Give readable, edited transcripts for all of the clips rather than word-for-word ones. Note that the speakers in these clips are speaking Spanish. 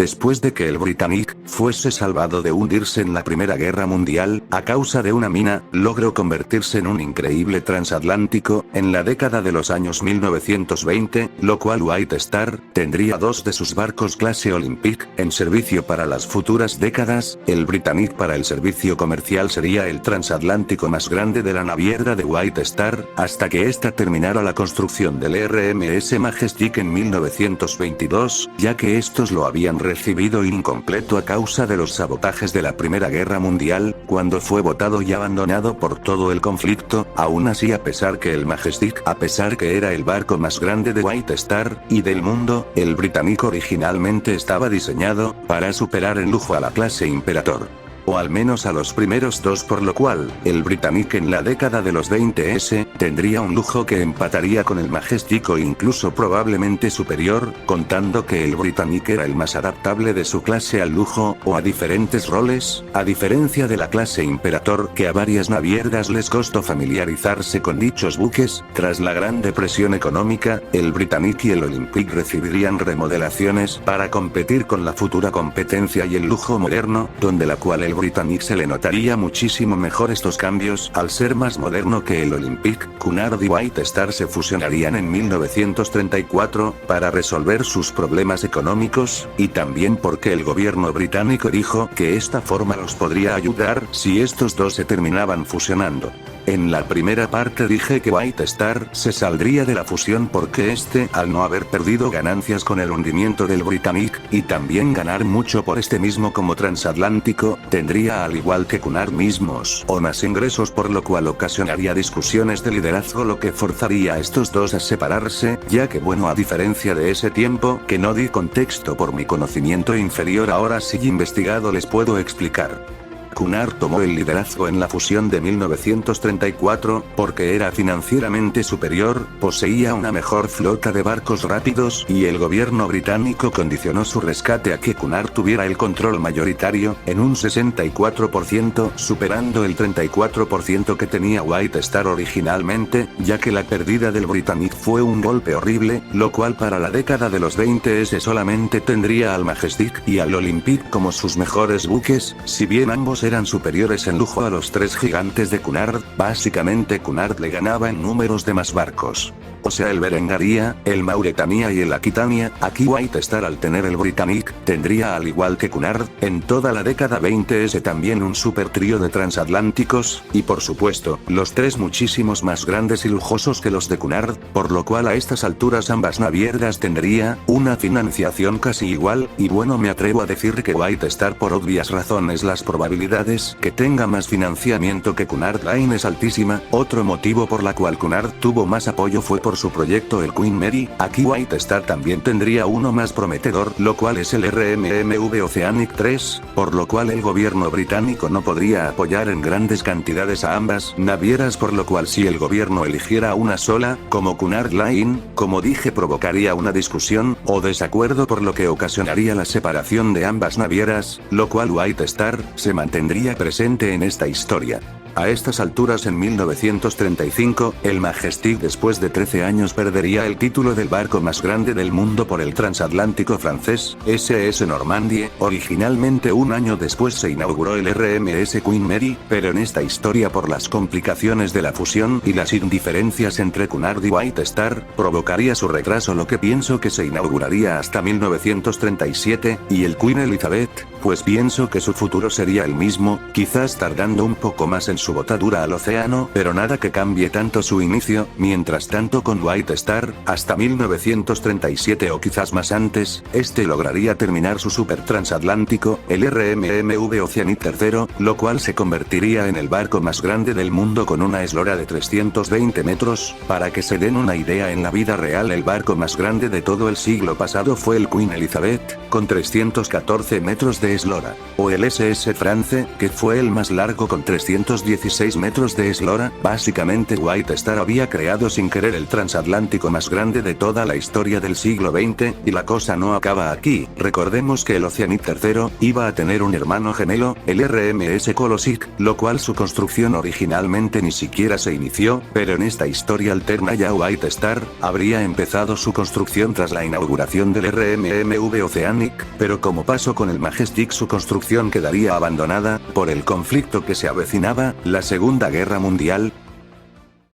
Después de que el Britannic fuese salvado de hundirse en la Primera Guerra Mundial, a causa de una mina, logró convertirse en un increíble transatlántico, en la década de los años 1920, lo cual White Star tendría dos de sus barcos clase Olympic en servicio para las futuras décadas. El Britannic para el servicio comercial sería el transatlántico más grande de la naviera de White Star, hasta que ésta terminara la construcción del RMS Majestic en 1922, ya que estos lo habían recibido incompleto a causa de los sabotajes de la Primera Guerra Mundial, cuando fue botado y abandonado por todo el conflicto. Aún así, a pesar que el Majestic, a pesar que era el barco más grande de White Star y del mundo, el Britannic originalmente estaba diseñado para superar en lujo a la clase Imperator, o al menos a los primeros dos, por lo cual, el Britannic en la década de los 20s, tendría un lujo que empataría con el Majestic o incluso probablemente superior, contando que el Britannic era el más adaptable de su clase al lujo, o a diferentes roles, a diferencia de la clase Imperator, que a varias navieras les costó familiarizarse con dichos buques. Tras la Gran Depresión económica, el Britannic y el Olympic recibirían remodelaciones para competir con la futura competencia y el lujo moderno, donde la cual el Britannic se le notaría muchísimo mejor estos cambios al ser más moderno que el Olympic. Cunard y White Star se fusionarían en 1934 para resolver sus problemas económicos, y también porque el gobierno británico dijo que esta forma los podría ayudar si estos dos se terminaban fusionando. En la primera parte dije que White Star se saldría de la fusión porque al no haber perdido ganancias con el hundimiento del Britannic, y también ganar mucho por este mismo como transatlántico, tendría al igual que Cunard mismos o más ingresos, por lo cual ocasionaría discusiones de liderazgo, lo que forzaría a estos dos a separarse, ya que a diferencia de ese tiempo que no di contexto por mi conocimiento inferior, ahora sí investigado les puedo explicar. Cunard tomó el liderazgo en la fusión de 1934, porque era financieramente superior, poseía una mejor flota de barcos rápidos, y el gobierno británico condicionó su rescate a que Cunard tuviera el control mayoritario, en un 64%, superando el 34% que tenía White Star originalmente, ya que la pérdida del Britannic fue un golpe horrible, lo cual para la década de los 20s solamente tendría al Majestic y al Olympic como sus mejores buques, si bien ambos eran superiores en lujo a los tres gigantes de Cunard. Básicamente Cunard le ganaba en números de más barcos. O sea, el Berengaria, el Mauretania y el Aquitania. Aquí White Star, al tener el Britannic, tendría al igual que Cunard, en toda la década 20s también un super trío de transatlánticos, y por supuesto, los tres muchísimos más grandes y lujosos que los de Cunard, por lo cual a estas alturas ambas navieras tendría una financiación casi igual, y me atrevo a decir que White Star, por obvias razones, las probabilidades que tenga más financiamiento que Cunard Line es altísima. Otro motivo por la cual Cunard tuvo más apoyo fue por su proyecto el Queen Mary. Aquí White Star también tendría uno más prometedor, lo cual es el RMMV Oceanic 3, por lo cual el gobierno británico no podría apoyar en grandes cantidades a ambas navieras, por lo cual si el gobierno eligiera una sola, como Cunard Line, como dije, provocaría una discusión o desacuerdo, por lo que ocasionaría la separación de ambas navieras, lo cual White Star se mantendría presente en esta historia. A estas alturas, en 1935, el Majestic después de 13 años perdería el título del barco más grande del mundo por el transatlántico francés, SS Normandie. Originalmente un año después se inauguró el RMS Queen Mary, pero en esta historia, por las complicaciones de la fusión y las indiferencias entre Cunard y White Star, provocaría su retraso, lo que pienso que se inauguraría hasta 1937, y el Queen Elizabeth, pues pienso que su futuro sería el mismo, quizás tardando un poco más en su botadura al océano, pero nada que cambie tanto su inicio. Mientras tanto, con White Star, hasta 1937 o quizás más antes, lograría terminar su super transatlántico, el RMMV Oceanic III, lo cual se convertiría en el barco más grande del mundo con una eslora de 320 metros. Para que se den una idea, en la vida real el barco más grande de todo el siglo pasado fue el Queen Elizabeth, con 314 metros de SS Eslora, o el SS France, que fue el más largo con 316 metros de eslora. Básicamente White Star había creado sin querer el transatlántico más grande de toda la historia del siglo XX, y la cosa no acaba aquí. Recordemos que el Oceanic III iba a tener un hermano gemelo, el RMS Colosik, lo cual su construcción originalmente ni siquiera se inició, pero en esta historia alterna ya White Star habría empezado su construcción tras la inauguración del RMMV Oceanic, pero como pasó con el Majestic, su construcción quedaría abandonada por el conflicto que se avecinaba, la Segunda Guerra Mundial.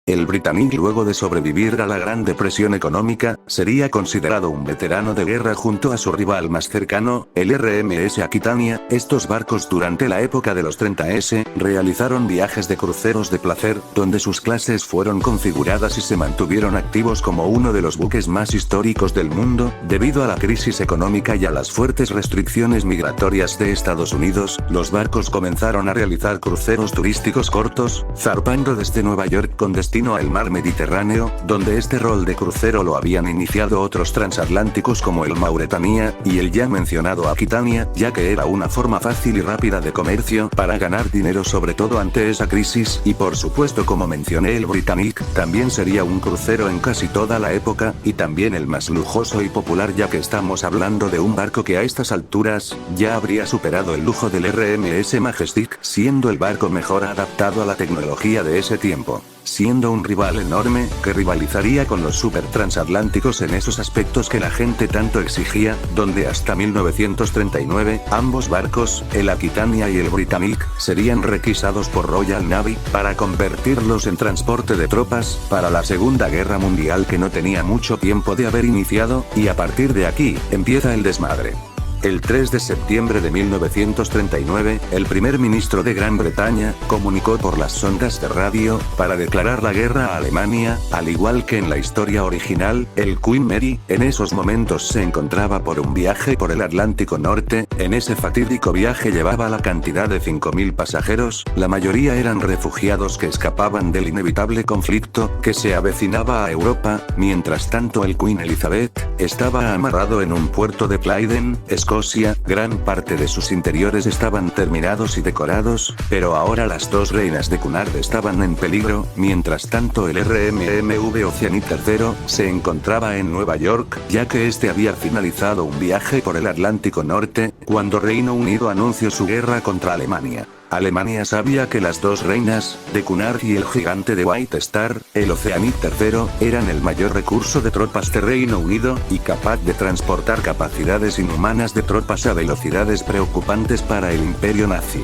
El Britannic, luego de sobrevivir a la Gran Depresión económica, sería considerado un veterano de guerra junto a su rival más cercano, el RMS Aquitania. Estos barcos durante la época de los 30s, realizaron viajes de cruceros de placer, donde sus clases fueron configuradas y se mantuvieron activos como uno de los buques más históricos del mundo. Debido a la crisis económica y a las fuertes restricciones migratorias de Estados Unidos, los barcos comenzaron a realizar cruceros turísticos cortos, zarpando desde Nueva York con destino al mar Mediterráneo, donde este rol de crucero lo habían iniciado otros transatlánticos como el Mauretania, y el ya mencionado Aquitania, ya que era una forma fácil y rápida de comercio para ganar dinero, sobre todo ante esa crisis. Y por supuesto, como mencioné, el Britannic también sería un crucero en casi toda la época, y también el más lujoso y popular, ya que estamos hablando de un barco que a estas alturas ya habría superado el lujo del RMS Majestic, siendo el barco mejor adaptado a la tecnología de ese tiempo, siendo un rival enorme, que rivalizaría con los supertransatlánticos en esos aspectos que la gente tanto exigía, donde hasta 1939, ambos barcos, el Aquitania y el Britannic, serían requisados por Royal Navy, para convertirlos en transporte de tropas, para la Segunda Guerra Mundial, que no tenía mucho tiempo de haber iniciado, y a partir de aquí, empieza el desmadre. El 3 de septiembre de 1939, el primer ministro de Gran Bretaña comunicó por las sondas de radio para declarar la guerra a Alemania. Al igual que en la historia original, el Queen Mary en esos momentos se encontraba por un viaje por el Atlántico Norte. En ese fatídico viaje llevaba la cantidad de 5.000 pasajeros, la mayoría eran refugiados que escapaban del inevitable conflicto que se avecinaba a Europa. Mientras tanto, el Queen Elizabeth estaba amarrado en un puerto de Plyden, Escocia. Gran parte de sus interiores estaban terminados y decorados, pero ahora las dos reinas de Cunard estaban en peligro. Mientras tanto, el RMMV Oceanic III se encontraba en Nueva York, ya que este había finalizado un viaje por el Atlántico Norte, cuando Reino Unido anunció su guerra contra Alemania. Alemania sabía que las dos reinas, de Cunard y el gigante de White Star, el Oceanic III, eran el mayor recurso de tropas de Reino Unido, y capaz de transportar capacidades inhumanas de tropas a velocidades preocupantes para el imperio nazi.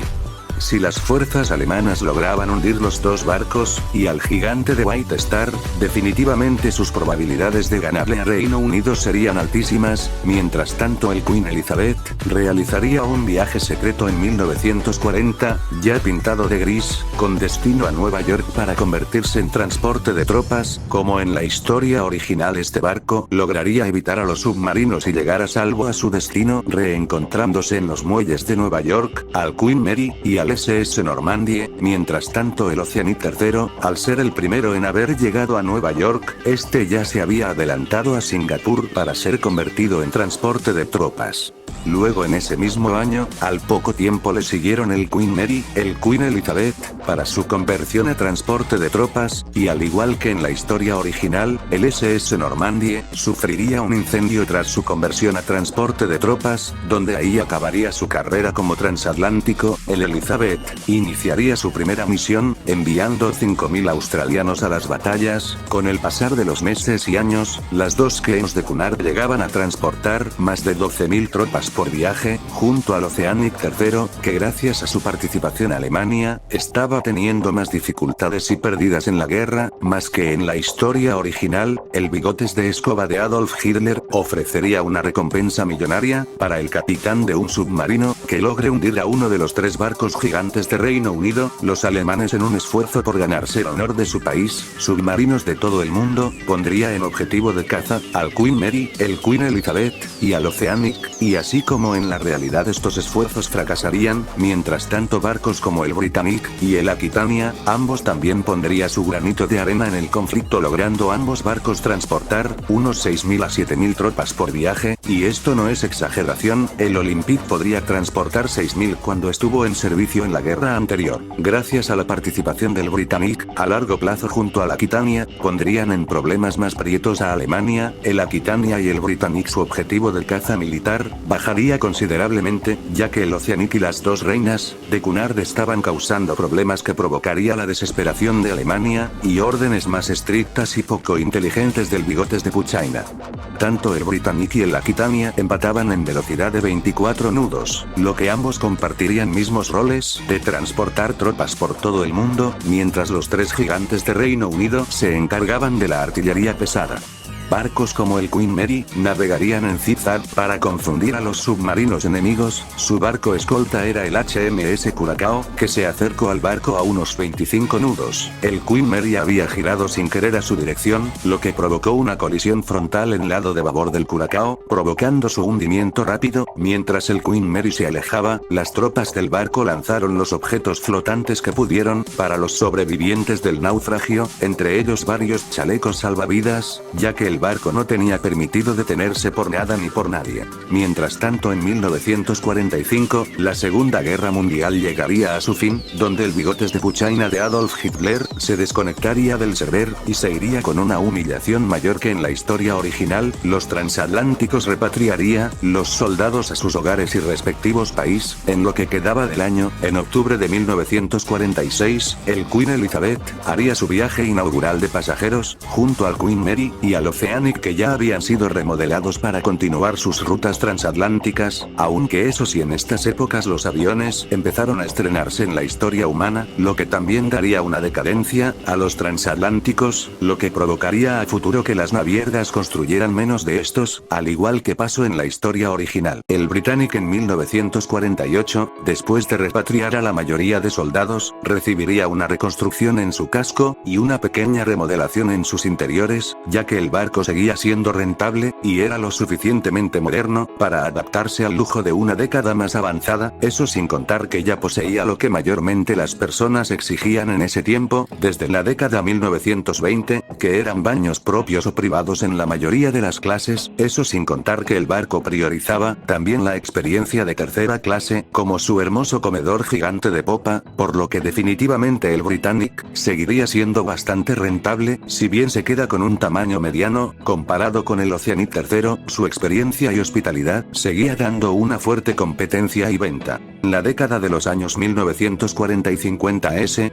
Si las fuerzas alemanas lograban hundir los dos barcos, y al gigante de White Star, definitivamente sus probabilidades de ganarle a Reino Unido serían altísimas. Mientras tanto, el Queen Elizabeth realizaría un viaje secreto en 1940, ya pintado de gris, con destino a Nueva York para convertirse en transporte de tropas. Como en la historia original, este barco lograría evitar a los submarinos y llegar a salvo a su destino, reencontrándose en los muelles de Nueva York, al Queen Mary y al SS Normandie. Mientras tanto, el Oceanic III, al ser el primero en haber llegado a Nueva York, este ya se había adelantado a Singapur para ser convertido en transporte de tropas. Luego, en ese mismo año, al poco tiempo le siguieron el Queen Mary, el Queen Elizabeth, para su conversión a transporte de tropas, y al igual que en la historia original, el SS Normandie sufriría un incendio tras su conversión a transporte de tropas, donde ahí acabaría su carrera como transatlántico. El Elizabeth iniciaría su primera misión, enviando 5.000 australianos a las batallas. Con el pasar de los meses y años, las dos Queens de Cunard llegaban a transportar más de 12.000 tropas por viaje, junto al Oceanic III, que gracias a su participación Alemania, estaba teniendo más dificultades y pérdidas en la guerra, más que en la historia original. El bigotes de escoba de Adolf Hitler ofrecería una recompensa millonaria para el capitán de un submarino que logre hundir a uno de los 3 barcos gigantes de Reino Unido. Los alemanes, en un esfuerzo por ganarse el honor de su país, submarinos de todo el mundo, pondría en objetivo de caza al Queen Mary, el Queen Elizabeth y al Oceanic, y así Así como en la realidad estos esfuerzos fracasarían, mientras tanto barcos como el Britannic y el Aquitania, ambos también pondría su granito de arena en el conflicto, logrando ambos barcos transportar unos 6.000 a 7.000 tropas por viaje, y esto no es exageración, el Olympic podría transportar 6.000 cuando estuvo en servicio en la guerra anterior. Gracias a la participación del Britannic, a largo plazo junto al Aquitania, pondrían en problemas más prietos a Alemania, el Aquitania y el Britannic. Su objetivo del caza militar bajaría considerablemente, ya que el Oceanic y las dos reinas de Cunard estaban causando problemas que provocaría la desesperación de Alemania, y órdenes más estrictas y poco inteligentes del Bigotes de Puchaina. Tanto el Britannic y el Aquitania empataban en velocidad de 24 nudos, lo que ambos compartirían mismos roles de transportar tropas por todo el mundo, mientras los tres gigantes de Reino Unido se encargaban de la artillería pesada. Barcos como el Queen Mary navegarían en zigzag para confundir a los submarinos enemigos. Su barco escolta era el HMS Curacao, que se acercó al barco a unos 25 nudos. El Queen Mary había girado sin querer a su dirección, lo que provocó una colisión frontal en el lado de babor del Curacao, provocando su hundimiento rápido. Mientras el Queen Mary se alejaba, las tropas del barco lanzaron los objetos flotantes que pudieron para los sobrevivientes del naufragio, entre ellos varios chalecos salvavidas, ya que el barco no tenía permitido detenerse por nada ni por nadie. Mientras tanto, en 1945, la Segunda Guerra Mundial llegaría a su fin, donde el Bigotes de Puchaina de Adolf Hitler se desconectaría del server, y se iría con una humillación mayor que en la historia original. Los transatlánticos repatriaría los soldados a sus hogares y respectivos país, en lo que quedaba del año. En octubre de 1946, el Queen Elizabeth haría su viaje inaugural de pasajeros, junto al Queen Mary y al Oceanic, que ya habían sido remodelados para continuar sus rutas transatlánticas, aunque eso sí, en estas épocas los aviones empezaron a estrenarse en la historia humana, lo que también daría una decadencia a los transatlánticos, lo que provocaría a futuro que las navieras construyeran menos de estos, al igual que pasó en la historia original. El Britannic en 1948, después de repatriar a la mayoría de soldados, recibiría una reconstrucción en su casco, y una pequeña remodelación en sus interiores, ya que el barco seguía siendo rentable, y era lo suficientemente moderno para adaptarse al lujo de una década más avanzada, eso sin contar que ya poseía lo que mayormente las personas exigían en ese tiempo, desde la década 1920, que eran baños propios o privados en la mayoría de las clases, eso sin contar que el barco priorizaba también la experiencia de tercera clase, como su hermoso comedor gigante de popa, por lo que definitivamente el Britannic seguiría siendo bastante rentable, si bien se queda con un tamaño mediano, comparado con el Oceanic III, su experiencia y hospitalidad seguía dando una fuerte competencia y venta. La década de los años 1940 y 50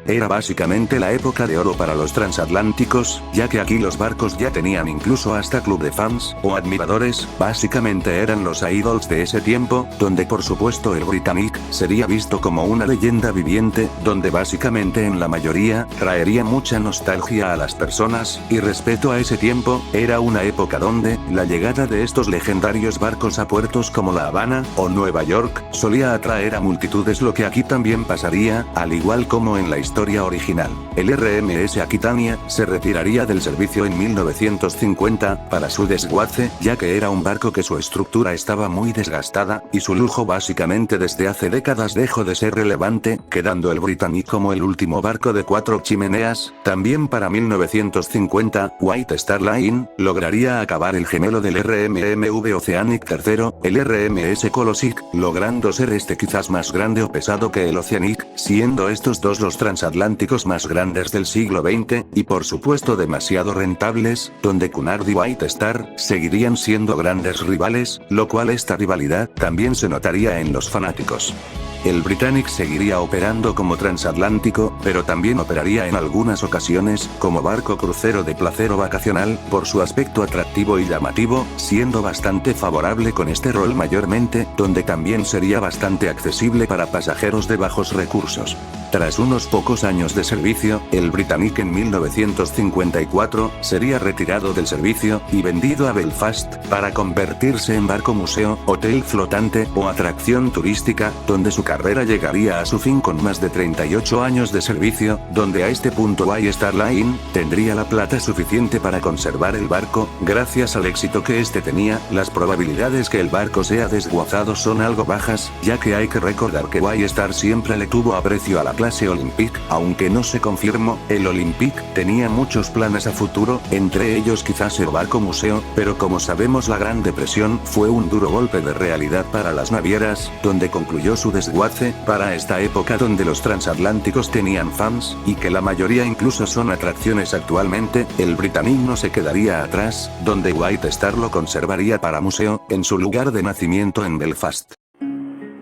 era básicamente la época de oro para los transatlánticos, ya que aquí los barcos ya tenían incluso hasta club de fans, o admiradores, básicamente eran los idols de ese tiempo, donde por supuesto el Britannic sería visto como una leyenda viviente, donde básicamente en la mayoría traería mucha nostalgia a las personas, y respeto a ese tiempo, era una época donde la llegada de estos legendarios barcos a puertos como La Habana o Nueva York solía atraer a multitudes, lo que aquí también pasaría, al igual como en la historia original. El RMS Aquitania se retiraría del servicio en 1950 para su desguace, ya que era un barco que su estructura estaba muy desgastada, y su lujo básicamente desde hace décadas dejó de ser relevante, quedando el Britannic como el último barco de 4 chimeneas. También para 1950, White Star Line lograría acabar el gemelo del RMMV Oceanic III, el RMS Colosic, logrando ser este quizás más grande o pesado que el Oceanic, siendo estos dos los transatlánticos más grandes del siglo XX, y por supuesto demasiado rentables, donde Cunard y White Star seguirían siendo grandes rivales, lo cual esta rivalidad también se notaría en los fanáticos. El Britannic seguiría operando como transatlántico, pero también operaría en algunas ocasiones como barco crucero de placer o vacacional, por su aspecto atractivo y llamativo, siendo bastante favorable con este rol mayormente, donde también sería bastante accesible para pasajeros de bajos recursos. Tras unos pocos años de servicio, el Britannic en 1954 sería retirado del servicio y vendido a Belfast para convertirse en barco museo, hotel flotante o atracción turística, donde su carrera llegaría a su fin con más de 38 años de servicio, donde a este punto White Star Line tendría la plata suficiente para conservar el barco. Gracias al éxito que este tenía, las probabilidades que el barco sea desguazado son algo bajas, ya que hay que recordar que White Star siempre le tuvo aprecio a la clase Olympic, aunque no se confirmó. El Olympic tenía muchos planes a futuro, entre ellos quizás el barco museo, pero como sabemos la Gran Depresión fue un duro golpe de realidad para las navieras, donde concluyó su desguace. Para esta época donde los transatlánticos tenían fans, y que la mayoría incluso son atracciones actualmente, el Britannic no se quedaría atrás, donde White Star lo conservaría para museo, en su lugar de nacimiento en Belfast.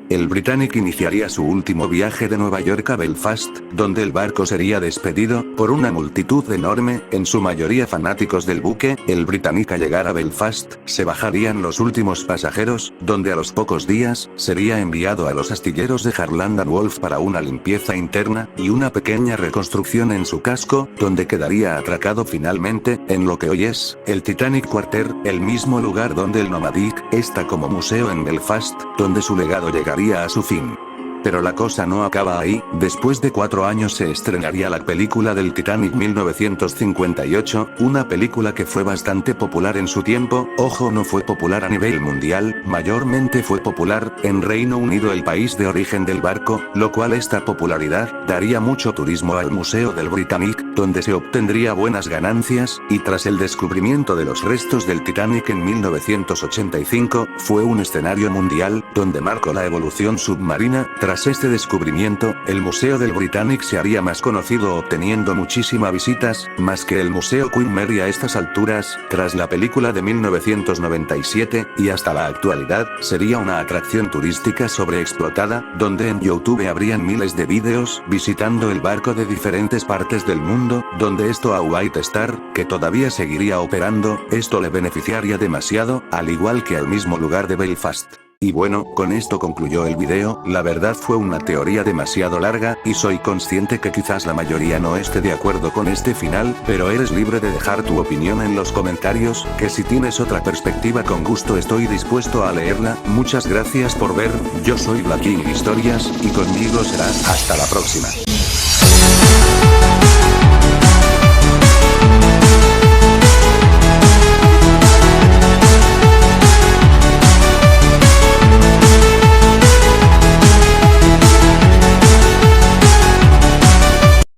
El Britannic iniciaría su último viaje de Nueva York a Belfast, donde el barco sería despedido por una multitud enorme, en su mayoría fanáticos del buque. El Britannic al llegar a Belfast, se bajarían los últimos pasajeros, donde a los pocos días, sería enviado a los astilleros de Harland and Wolff para una limpieza interna, y una pequeña reconstrucción en su casco, donde quedaría atracado finalmente, en lo que hoy es, el Titanic Quarter, el mismo lugar donde el Nomadic está como museo en Belfast, donde su legado llegaría a su fin. Pero la cosa no acaba ahí. Después de 4 años se estrenaría la película del Titanic 1958, una película que fue bastante popular en su tiempo. Ojo, no fue popular a nivel mundial, mayormente fue popular en Reino Unido, el país de origen del barco, lo cual esta popularidad daría mucho turismo al Museo del Britannic, donde se obtendría buenas ganancias, y tras el descubrimiento de los restos del Titanic en 1985, fue un escenario mundial, donde marcó la evolución submarina. Tras este descubrimiento, el Museo del Britannic se haría más conocido obteniendo muchísimas visitas, más que el Museo Queen Mary a estas alturas. Tras la película de 1997, y hasta la actualidad, sería una atracción turística sobreexplotada, donde en YouTube habrían miles de vídeos visitando el barco de diferentes partes del mundo, donde esto a White Star, que todavía seguiría operando, esto le beneficiaría demasiado, al igual que al mismo lugar de Belfast. Y bueno, con esto concluyó el video. La verdad fue una teoría demasiado larga, y soy consciente que quizás la mayoría no esté de acuerdo con este final, pero eres libre de dejar tu opinión en los comentarios, que si tienes otra perspectiva con gusto estoy dispuesto a leerla. Muchas gracias por ver, yo soy Black King Historias, y conmigo será hasta la próxima.